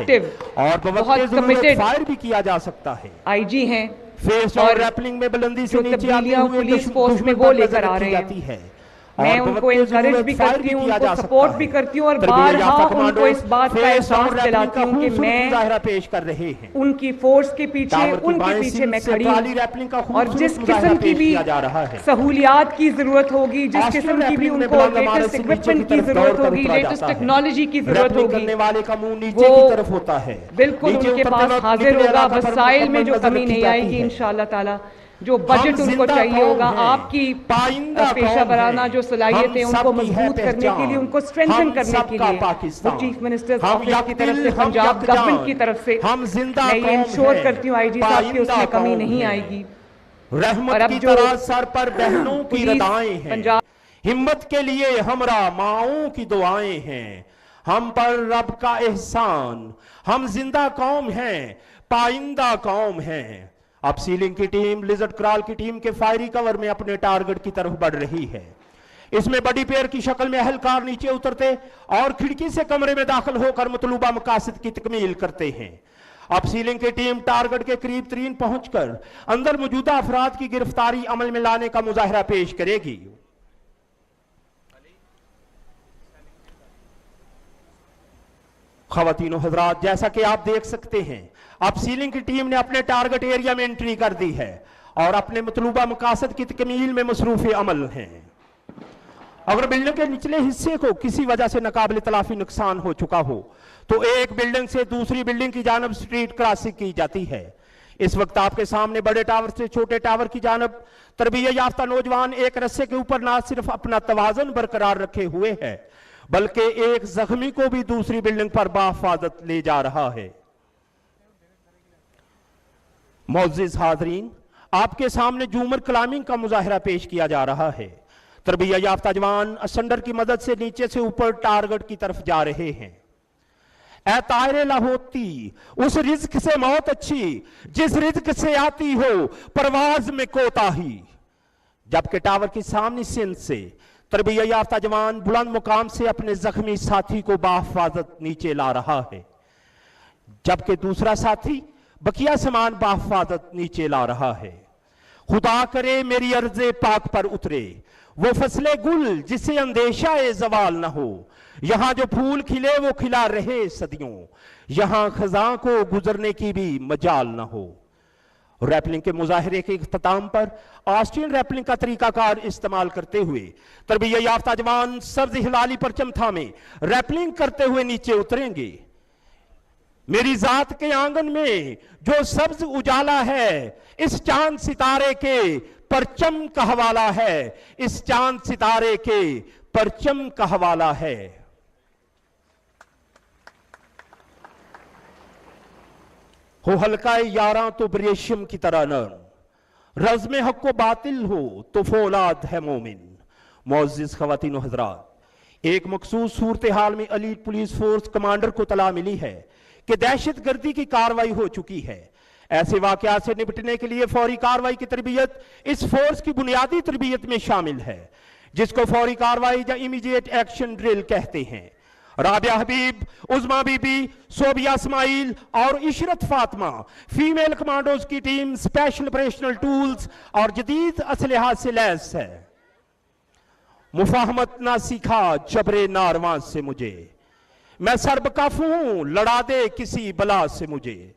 है और बहुत कमिटेड फायर भी किया जा सकता है। आईजी हैं फेस और रैपलिंग में बुलंदी से नीचे आते हुए पुलिस फोर्स में वो लेकर आ रहे हैं। मैं उनको एनकरेज भी करती हूँ, उनको सपोर्ट भी करती हूँ और बारहा उनको इस बात का एहसास दिलाती हूँ कि मैं पेश कर रहे हैं उनकी फोर्स के पीछे, उनके पीछे मैं खड़ी हूँ और जिस किस्म की भी सहूलियात की जरूरत होगी, जिस किस्म की भी उनको लेटेस्ट इक्विपमेंट की जरूरत होगी, लेटेस्ट टेक्नोलॉजी की जरूरत होगी, वाले का मुंह नीचे की तरफ होता है, बिल्कुल उनके पास हाजिर होगा। वसाइल में जो कमी नहीं आएगी इंशाअल्लाह ताला, जो बजट उनको चाहिए होगा, आपकी पेशा वराना जो सलाहियतें उनको मजबूत करने के लिए, उनको स्ट्रेंथन करने के लिए, वो चीफ मिनिस्टर्स ऑफिस की तरफ से, पंजाब गवर्नमेंट की तरफ से मैं ये इंश्योर करती हूँ आईजी साहब की उसमें कमी नहीं आएगी। और अब जो सर पर बहनों की रदाएं हैं, हिम्मत के लिए हमरा माओं की दुआएं हैं, हम पर रब का एहसान, हम जिंदा कौम हैं, पाइंदा कौम हैं। अब सीलिंग की टीम लिजर्ड क्रॉल की टीम के फायरी कवर में अपने टारगेट की तरफ बढ़ रही है। इसमें बड़ी पेयर की शक्ल में अहलकार नीचे उतरते और खिड़की से कमरे में दाखिल होकर मतलूबा मकासद की तकमील करते हैं। अब सीलिंग की टीम टारगेट के करीब तरीन पहुंचकर अंदर मौजूदा अफराद की गिरफ्तारी अमल में लाने का मुजाहिरा पेश करेगी। ख़वातीन और हज़रात, जैसा कि आप देख सकते हैं, अब सीलिंग की टीम ने अपने टारगेट एरिया में एंट्री कर दी है और अपने मतलूबा मकासद की तकमील में मसरूफ अमल हैं। अगर बिल्डिंग के निचले हिस्से को किसी वजह से नाकाबिल तलाफी नुकसान हो चुका हो तो एक बिल्डिंग से दूसरी बिल्डिंग की जानब स्ट्रीट क्रॉसिंग की जाती है। इस वक्त आपके सामने बड़े टावर से छोटे टावर की जानब तरबियत याफ्ता नौजवान एक रस्से के ऊपर ना सिर्फ अपना तवाज़ुन बरकरार रखे हुए है बल्कि एक जख्मी को भी दूसरी बिल्डिंग पर बाहिफाजत ले जा रहा है। मोअज़्ज़िज़ हाज़रीन, आपके सामने जूमर क्लाइंबिंग का मुजाहिरा पेश किया जा रहा है। तरबियत याफ्ता जवान असंडर की मदद से नीचे से ऊपर टारगेट की तरफ जा रहे हैं। ऐ तायरे लाहोती, उस रिज्क से मौत अच्छी जिस रिज्क से आती हो परवाज में कोताही। जबकि टावर की सामने सिंध से तरबियत याफ्ता जवान बुलंद मुकाम से अपने जख्मी साथी को बाहिफाजत नीचे ला रहा है, जबकि दूसरा साथी बकिया समान बाहिफाजत नीचे ला रहा है। खुदा करे मेरी अर्ज़े पाक पर उतरे वो फसले गुल जिसे अंदेशा ए जवाल न हो। यहां जो फूल खिले वो खिला रहे सदियों, यहां खजां को गुजरने की भी मजाल न हो। रैपलिंग के मुजाहिरे के इख्तिताम पर ऑस्ट्रियन रैपलिंग का तरीकाकार इस्तेमाल करते हुए तरबियत याफ्ता जवान सब्ज हिलाली परचम थामे रैपलिंग करते हुए नीचे उतरेंगे। मेरी जात के आंगन में जो सब्ज उजाला है इस चांद सितारे के परचम का हवाला है, इस चांद सितारे के परचम का हवाला है। हो हल्का यारा तो रेशम की तरह नरम, रज़्म हक को बातिल हो तो फौलाद है मोमिन। मुअज़्ज़िज़ ख़वातीन और हज़रात, एक मखसूस सूरत हाल में एलीट पुलिस फोर्स कमांडर को तला मिली है कि दहशतगर्दी की कार्रवाई हो चुकी है। ऐसे वाकयात से निपटने के लिए फौरी कार्रवाई की तरबियत इस फोर्स की बुनियादी तरबियत में शामिल है, जिसको फौरी कार्रवाई या इमीडिएट एक्शन ड्रिल कहते हैं। राबिया हबीब, उज़मा बीबी, सोबिया इस्माइल और इशरत फातिमा फीमेल कमांडोज की टीम स्पेशल ऑपरेशनल टूल्स और जदीद असलहा से लैस है। मुफाहमत ना सीखा जबरे नारवां से मुझे, मैं सरबकफ हूं लड़ा दे किसी बला से मुझे।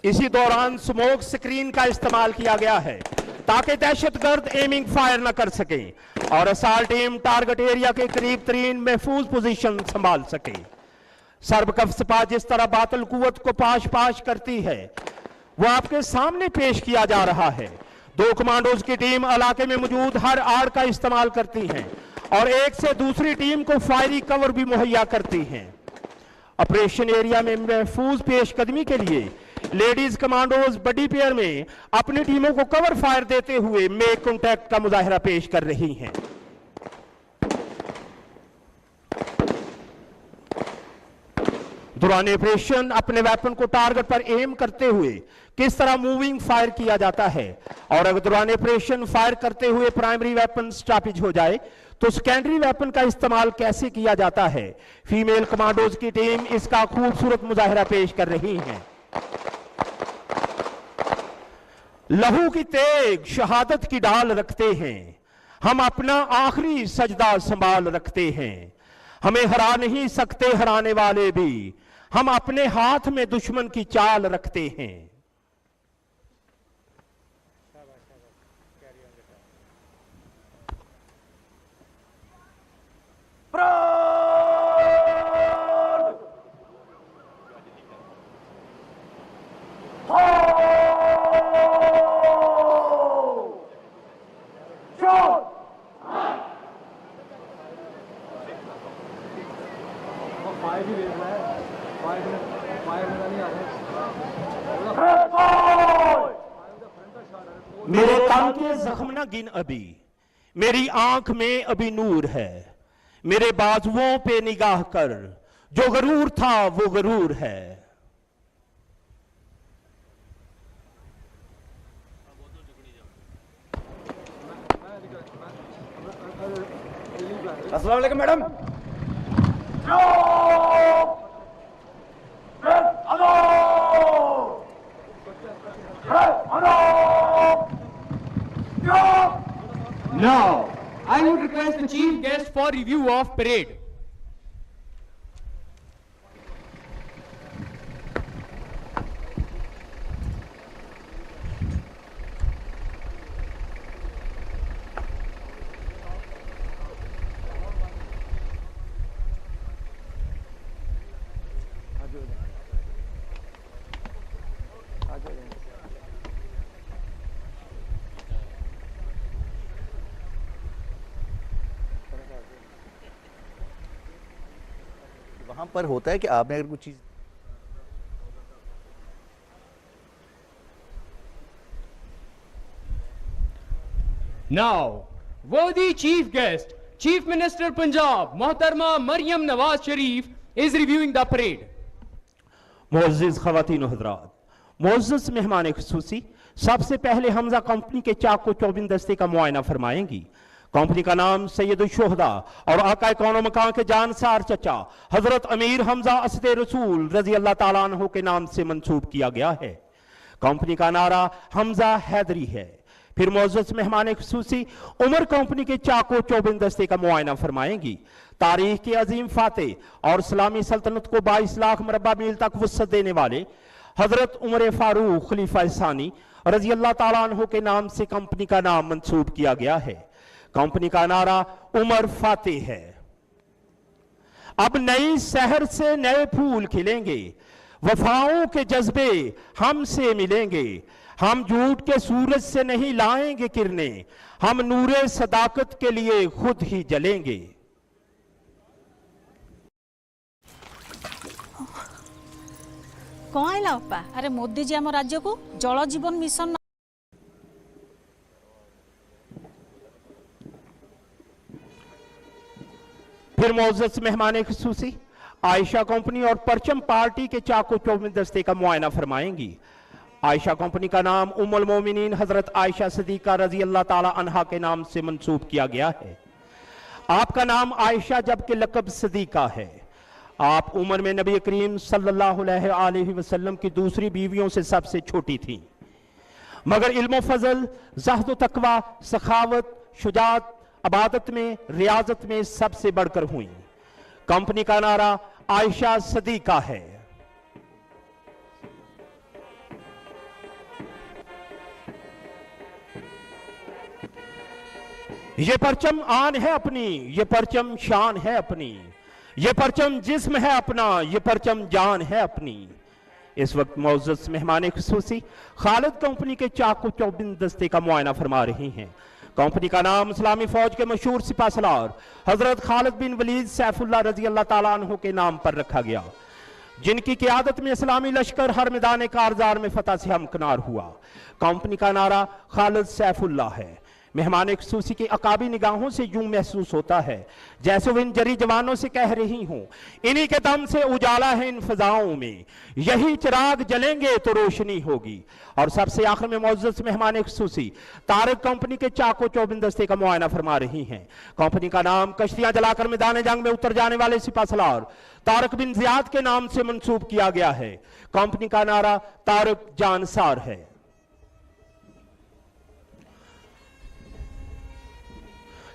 इसी दौरान स्मोक स्क्रीन का इस्तेमाल किया गया है ताकि दहशतगर्द एमिंग फायर न कर सके और असाल्ट टीम टारगेट एरिया के करीब तरीन महफूज पोजीशन संभाल सके। सरबकफ सपा जिस तरह बातिल कुव्वत को पाश पाश करती है वो आपके सामने पेश किया जा रहा है। दो कमांडोज की टीम इलाके में मौजूद हर आड़ का इस्तेमाल करती हैं और एक से दूसरी टीम को फायरी कवर भी मुहैया करती हैं। ऑपरेशन एरिया में महफूज पेशकदमी के लिए लेडीज कमांडोज बड़ी पेयर में अपनी टीमों को कवर फायर देते हुए मेक कॉन्टैक्ट का मुजाहिरा पेश कर रही हैं। दौरान ऑपरेशन अपने वेपन को टारगेट पर एम करते हुए किस तरह मूविंग फायर किया जाता है, और अगर दौरान ऑपरेशन फायर करते हुए प्राइमरी वेपन स्टॉपेज हो जाए तो सेकेंडरी वेपन का इस्तेमाल कैसे किया जाता है। फीमेल कमांडोज की टीम इसका खूबसूरत मुजाहिरा पेश कर रही है। लहू की तेग शहादत की डाल रखते हैं, हम अपना आखिरी सजदा संभाल रखते हैं। हमें हरा नहीं सकते हराने वाले भी, हम अपने हाथ में दुश्मन की चाल रखते हैं। मेरे कान के जख्म न गिन अभी, मेरी आंख में अभी नूर है। मेरे बाजुओं पे निगाह कर, जो गरूर था वो गरूर है। अस्सलाम वालेकुम madam. Now, I would request the chief guest for review of parade. वहां पर होता है कि आपने अगर कुछ चीज Now, worthy chief guest, Chief Minister Punjab, Mohtarma Maryam Nawaz Sharif is reviewing the parade. मुअज़्ज़िज़ ख़वातीन व हज़रात, मुअज़्ज़िज़ मेहमान ख़ुसूसी, सबसे पहले हमजा कंपनी के चाको चौबिन दस्ते का मुआयना फरमाएंगी। कंपनी का नाम सैयदुल शुहदा और आका कौनो मकान के जानसार चचा हजरत अमीर हमजा असद रसूल रजी अल्लाह ताला अन्हु के नाम से मंसूब किया गया है। कंपनी का नारा हमजा हैदरी है। फिर मुअज़्ज़िज़ मेहमान ख़ुसूसी उमर कंपनी के चाको चौबिन दस्ते का मुआयना फरमाएंगी। तारीख के अजीम फातेह और इस्लामी सल्तनत को 22 लाख मरबा मील तक वसअत देने वाले हजरत उमर फारूक खलीफा सानी रजी अल्लाह ताला अन्हु के नाम से कंपनी का नाम मंसूब किया गया है। कंपनी का नारा उमर फातेह है। अब नई शहर से नए फूल खिलेंगे, वफाओं के जज्बे हमसे मिलेंगे। हम झूठ के सूरज से नहीं लाएंगे किरणें, हम नूरे सदाकत के लिए खुद ही जलेंगे। कौन आइला बापा? अरे मोदी जी आम राज्य को जल जीवन मिशन फिर मुअज़्ज़िज़ मेहमान ख़ुसूसी आयशा कंपनी और परचम पार्टी के चाको चौबिन दस्ते का मुआयना फरमाएंगी। आयशा कंपनी का नाम उम्मुल मोमिनीन हजरत आयशा सिद्दीक़ा रजी अल्लाह ताला अन्हा के नाम से मंसूब किया गया है। आपका नाम आयशा जबकि लक़ब सिद्दीक़ा है। आप उम्र में नबी करीम सल्लल्लाहु अलैहि वसल्लम की दूसरी बीवियों से सबसे छोटी थी, मगर इल्म फजल, ज़हद तकवा, सखावत, शुजात, अबादत में, रियाजत में सबसे बढ़कर हुई। कंपनी का नारा आयशा सिद्दीक़ा है। ये परचम आन है अपनी, ये परचम शान है अपनी, ये परचम जिस्म है अपना, ये परचम जान है अपनी। इस वक्त मुअज़्ज़िज़ मेहमान ख़ुसूसी खालिद कंपनी के चाको चौबिन दस्ते का मुआयना फरमा रही हैं। कंपनी का नाम इस्लामी फौज के मशहूर सिपा सलार हजरत खालिद बिन वलीद सैफुल्लाह रजी अल्लाह ताला अन्हु के नाम पर रखा गया, जिनकी क़ियादत में इस्लामी लश्कर हर मैदान कारजार में फतह से हमकिनार हुआ। कंपनी का नारा खालिद सैफुल्लाह है। मेहमान खुसूसी की अकाबी निगाहों से यूं महसूस होता है जैसे वो इन जरी जवानों से कह रही हूं, इन्हीं के दम से उजाला है इन फिजाओं में, यही चिराग जलेंगे तो रोशनी होगी। और सबसे आखिर में मौजूद मेहमान खुसूसी तारक कंपनी के चाको चौबंदस्ते का मुआयना फरमा रही हैं। कंपनी का नाम कश्तियां जलाकर मैदान जंग में उतर जाने वाले सिपाहसालार तारक बिन जियाद के नाम से मंसूब किया गया है। कंपनी का नारा तारक जानसार है।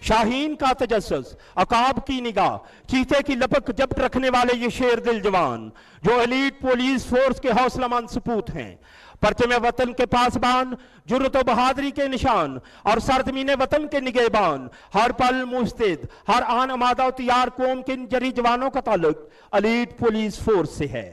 शाहीन का तजस्सुस, अकाब की निगाह, चीते की लपक जब्त रखने वाले ये शेर दिल जवान जो एलीट पुलिस फोर्स के हौसलामंद सपूत हैं, परचम वतन के पासबान, जुर्रत व बहादुरी के निशान और सरजमीन वतन के निगहबान, हर पल मुस्तैद, हर आन अमादा तैयार कौम के इन जरी जवानों का ताल्लुक एलीट पुलिस फोर्स से है।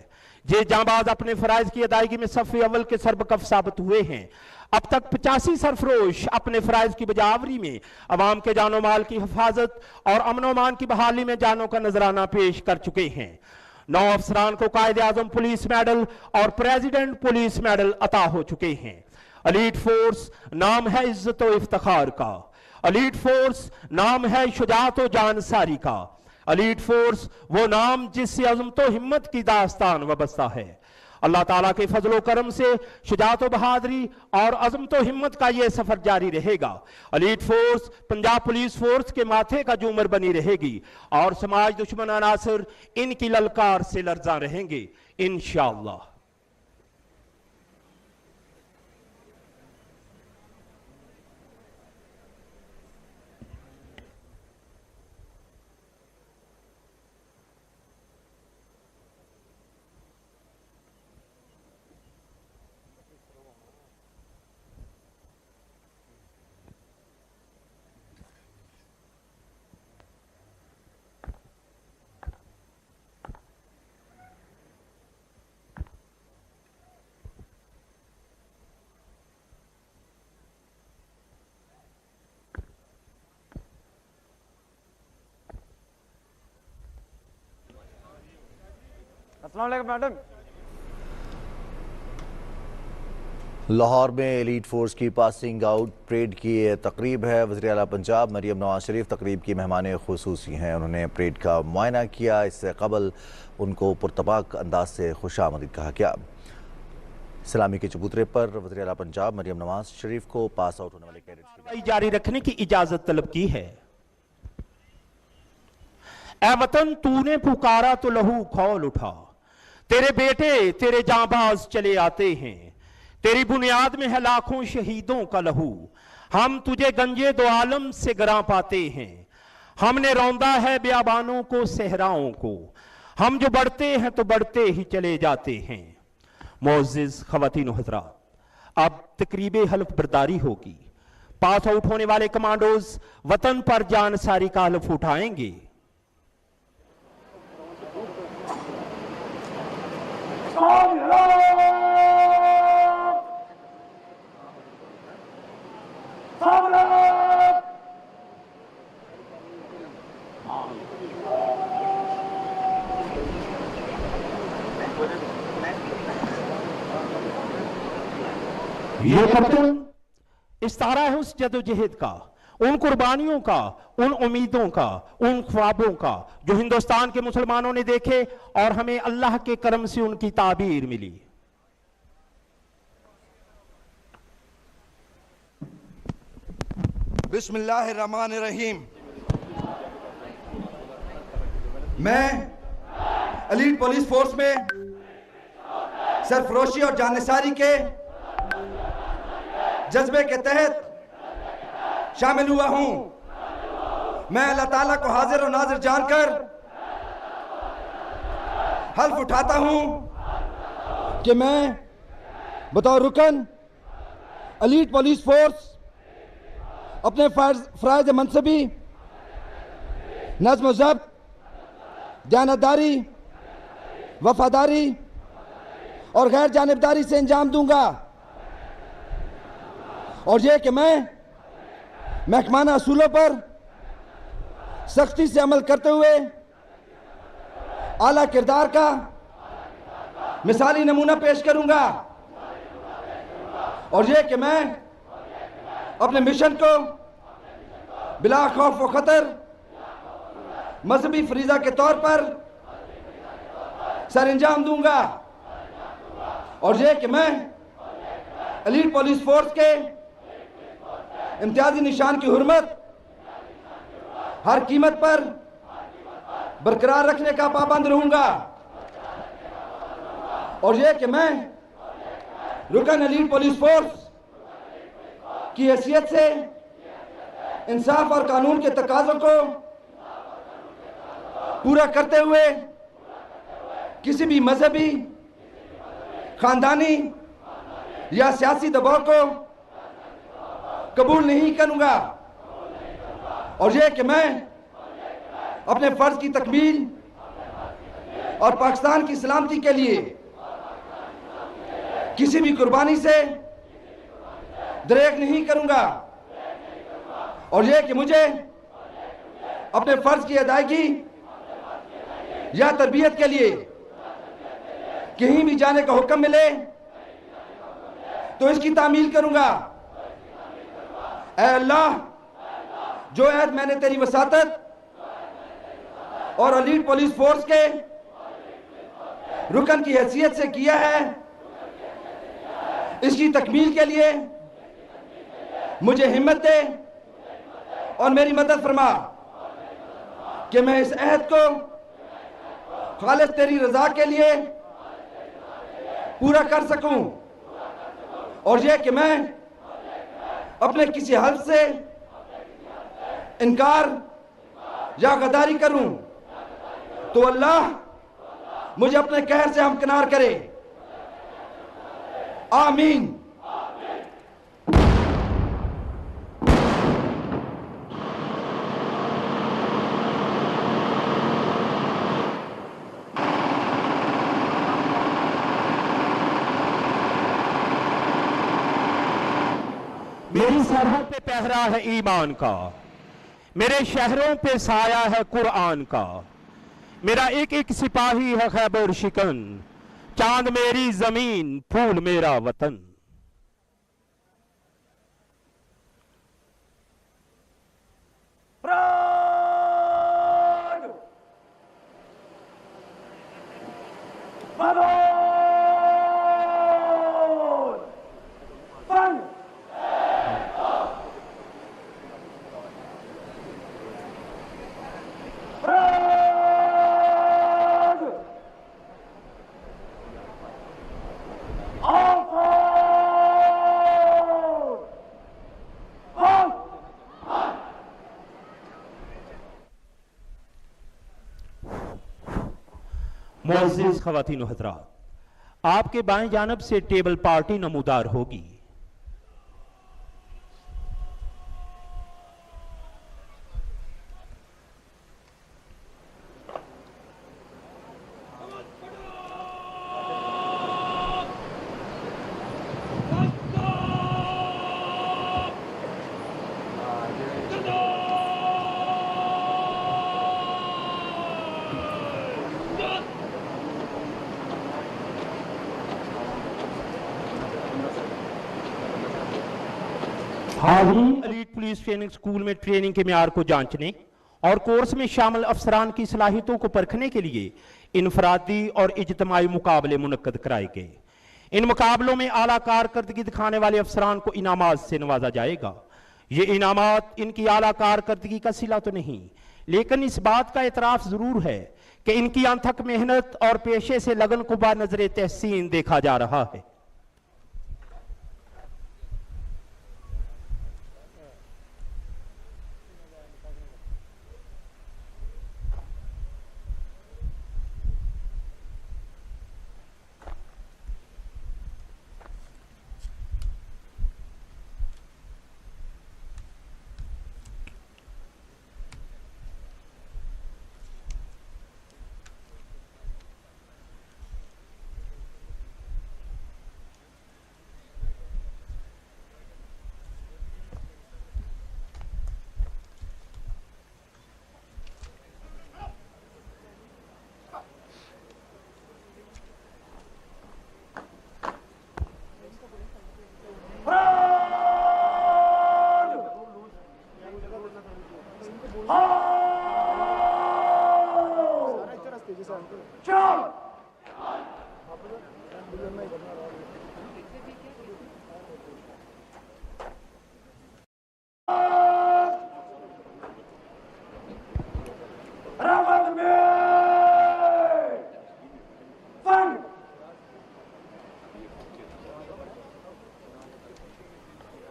ये जांबाज अपने फराइज की अदायगी में सफ़े अव्वल के सरबकफ साबित हुए हैं। अब तक 85 सरफरोश अपने फराइज की बजावरी में अवाम के जानो माल की हिफाजत और अमन-ओ-अमान की बहाली में जानों का नजराना पेश कर चुके हैं। 9 अफसरान को कायदे आजम पुलिस मेडल और प्रेसिडेंट पुलिस मेडल अता हो चुके हैं। एलीट फोर्स नाम है इज्जत व इफ्तिखार का, एलीट फोर्स नाम है शुजाअत व जानसारी का, एलीट फोर्स वो नाम जिससे अज़म तो हिम्मत की दास्तान वबस्ता है। अल्लाह ताला के फजलो करम से शुजाअत व बहादुरी और अज़म तो हिम्मत का ये सफर जारी रहेगा। Elite force Punjab police force के माथे का जूमर बनी रहेगी और समाज दुश्मन अनासर इनकी ललकार से लर्जा रहेंगे इंशाअल्लाह। अस्सलाम वालेकुम मैडम। लाहौर में एलीट फोर्स की पासिंग आउट परेड की तकरीब है। वज़ीर आला पंजाब मरियम नवाज शरीफ तकरीब की मेहमान खुसूसी हैं। उन्होंने परेड का मुआयना किया। इससे कबल उनको पुरतबाक अंदाज से खुशामदीद कहा गया। सलामी के चबूतरे पर वज़ीर आला पंजाब मरियम नवाज शरीफ को पास आउट होने वाले कैडेट्स जारी रखने की इजाजत तलब की है। ए वतन तूने पुकारा तो लहू खौल उठा, तेरे बेटे तेरे जांबाज चले आते हैं, तेरी बुनियाद में है लाखों शहीदों का लहू, हम तुझे गंजे दो आलम से गरा पाते हैं, हमने रौंदा है बियाबानों को सहराओं को, हम जो बढ़ते हैं तो बढ़ते ही चले जाते हैं। मोअज़्ज़िज़ ख़वातीन हज़रात, अब तकरीबे हल्फ बर्दारी होगी। पास आउट होने वाले कमांडोज वतन पर जानसारी का हल्फ उठाएंगे। ये वतन इस्तारा है उस जदोजहद का, उन कुर्बानियों का, उन उम्मीदों का, उन ख्वाबों का जो हिंदुस्तान के मुसलमानों ने देखे और हमें अल्लाह के करम से उनकी ताबीर मिली। बिस्मिल्लाहिर्रहमानिर्रहीम। मैं एलीट पुलिस फोर्स में सरफरोशी और जानिसारी के जज्बे के तहत शामिल हुआ हूं। मैं अल्लाह ताला को हाजिर और नाजिर जानकर हल्फ उठाता हूं कि मैं बतौर रुकन एलीट पुलिस फोर्स अपने फराइज़ मनसबी नज़्म ज़ब्त, दयानतदारी, वफादारी और गैर जानिबदारी से अंजाम दूंगा और यह कि मैं महकमाना असूलों पर सख्ती से अमल करते हुए आला किरदार का मिसाली नमूना पेश करूंगा और यह कि मैं अपने मिशन को बिला खौफ व खतर मजहबी फरीजा के तौर पर सर अंजाम दूंगा और यह कि मैं एलीट पुलिस फोर्स के इम्तियाजी निशान की हुर्मत हर कीमत पर बरकरार रखने का पाबंद रहूंगा और यह कि मैं रुकन एलीट पुलिस फोर्स की हैसियत से इंसाफ और कानून के तकाज़ों को पूरा करते हुए किसी भी मजहबी, खानदानी या सियासी दबाव को कबूल नहीं करूंगा और यह कि मैं अपने फर्ज की तकमील और पाकिस्तान की सलामती के लिए किसी भी कुर्बानी से दरेक नहीं करूंगा और यह कि मुझे अपने फर्ज की अदायगी या तरबियत के लिए कहीं भी जाने का हुक्म मिले तो इसकी तामील करूंगा। ऐ अल्लाह, जो ऐद मैंने तेरी वसातत और एलीट पुलिस फोर्स के रुकन की हैसियत से किया है, इसकी तकमील के लिए मुझे हिम्मत दे और मेरी मदद फरमा कि मैं इस अहद को खालिस तेरी रजा के लिए पूरा कर सकूं और यह कि मैं अपने किसी हल्फ से इनकार या गद्दारी करूं तो अल्लाह मुझे अपने कहर से हमकिनार करे। आमीन। मेरी सरहद पे पहरा है ईमान का, मेरे शहरों पे साया है कुरान का, मेरा एक एक सिपाही है खैबर शिकन, चांद मेरी जमीन, फूल मेरा वतन। मुअज़्ज़िज़ ख़वातीन व हज़रात, आपके बाएं जानब से टेबल पार्टी नमूदार होगी। एलीट पुलिस ट्रेनिंग स्कूल में ट्रेनिंग के म्यार को जांचने और कोर्स में शामिल अफसरान की सलाहियतों को परखने के लिए इनफरादी और इज्तिमाई मुकाबले मुनक्कद कराए गए। इन मुकाबलों में आला कारकर्दगी दिखाने वाले अफसरान को इनामात से नवाजा जाएगा। ये इनामात इनकी आला कारकर्दगी का सिला तो नहीं, लेकिन इस बात का एतराफ जरूर है कि इनकी अनथक मेहनत और पेशे से लगन को बानजर तहसीन देखा जा रहा है।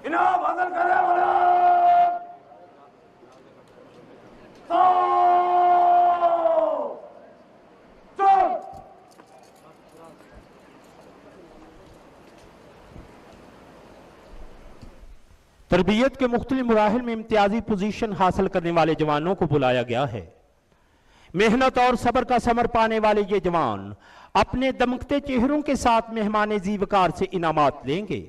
इनाम हासिल करने वाले तरबियत के मुख्तलिफ मराहिल में इम्तियाजी पोजीशन हासिल करने वाले जवानों को बुलाया गया है। मेहनत और सब्र का समर पाने वाले ये जवान अपने दमकते चेहरों के साथ मेहमान जीवकार से इनामात लेंगे।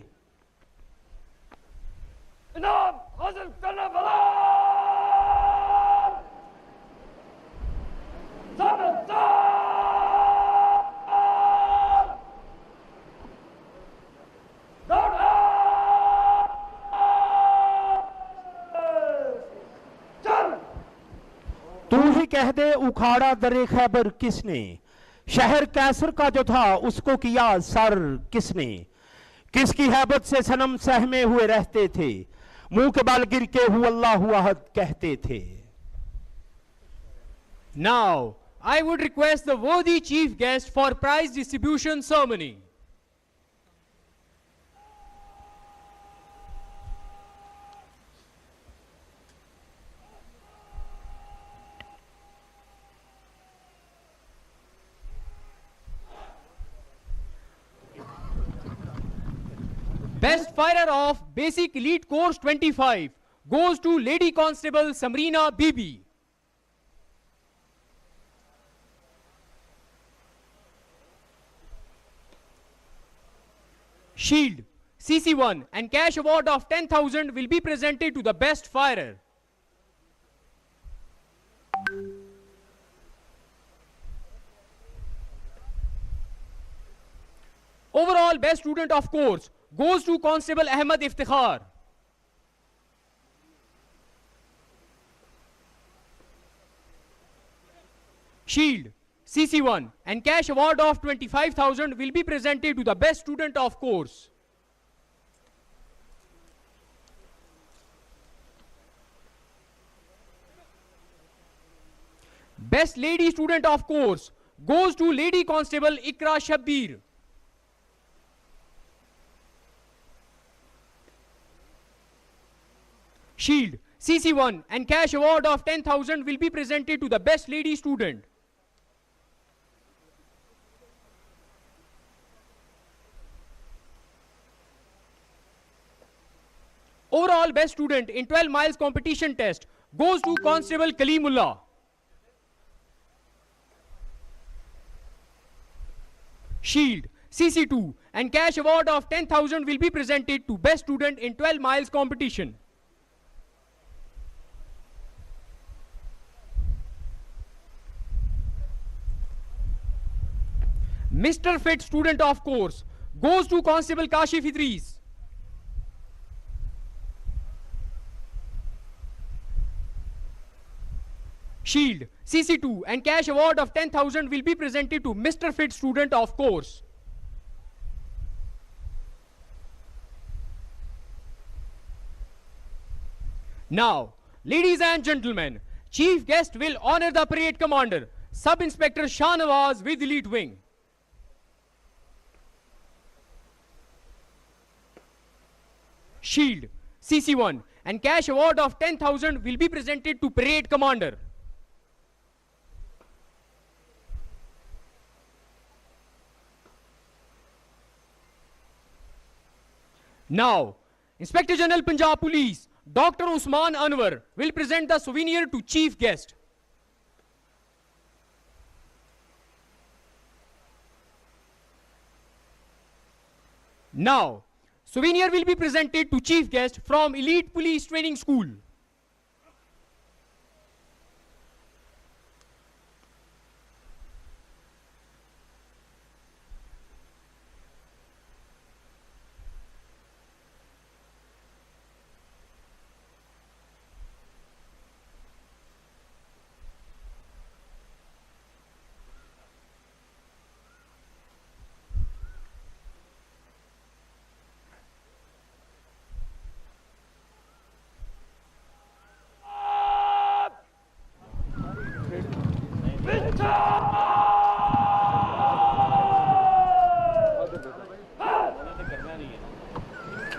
इनाम हासिल करने वाला तू ही कह दे उखाड़ा दरे खैबर किसने, शहर कैसर का जो था उसको किया सर किसने, किसकी हैबत से सनम सहमे हुए रहते थे, मुंह के बाल गिर के हु अल्लाहु अहद कहते थे। Now, I would request the worthy chief guest for prize distribution ceremony. Best firer of Basic Elite Course 25 goes to Lady Constable Samrina Bibi. Shield, CC1 and cash award of 10,000 will be presented to the best firer. Overall best student of course goes to Constable Ahmed Iftikhar. Shield, CC1 and cash award of 25,000 will be presented to the best student of course. Best lady student of course goes to Lady Constable Ikra Shabbir. Shield, CC1 and cash award of 10,000 will be presented to the best lady student. Overall best student in 12 miles competition test goes to Constable Kalimullah. Shield, CC2 and cash award of 10,000 will be presented to best student in 12 miles competition. Mr. Fit student of course goes to Constable Kashif Idris. Shield, CC2 and cash award of 10,000 will be presented to Mr. Fit student of course. Now, ladies and gentlemen, chief guest will honor the parade commander, Sub-Inspector Shahnawaz with Elite Wing. Shield, CC1 and cash award of 10,000 will be presented to parade commander. Now, Inspector General Punjab Police, Dr. Usman Anwar will present the souvenir to chief guest. Now, souvenir will be presented to chief guest from Elite Police Training School.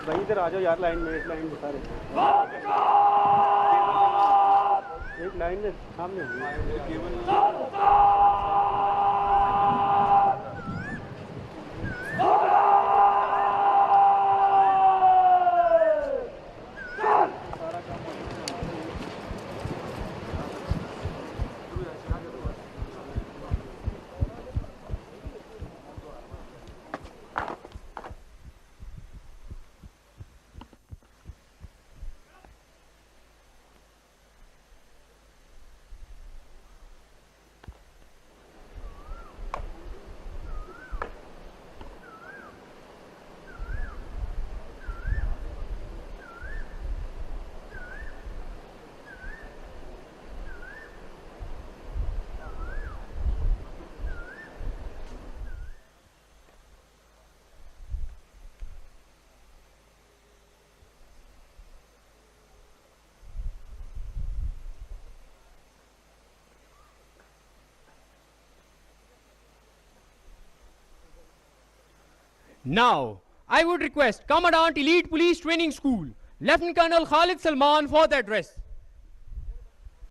भाई इधर आ जाओ यार, line में, एक line बता रहे, एक line में सामने Now, I would request Commandant Elite Police Training School, Lieutenant Colonel Khalid Salman for the address.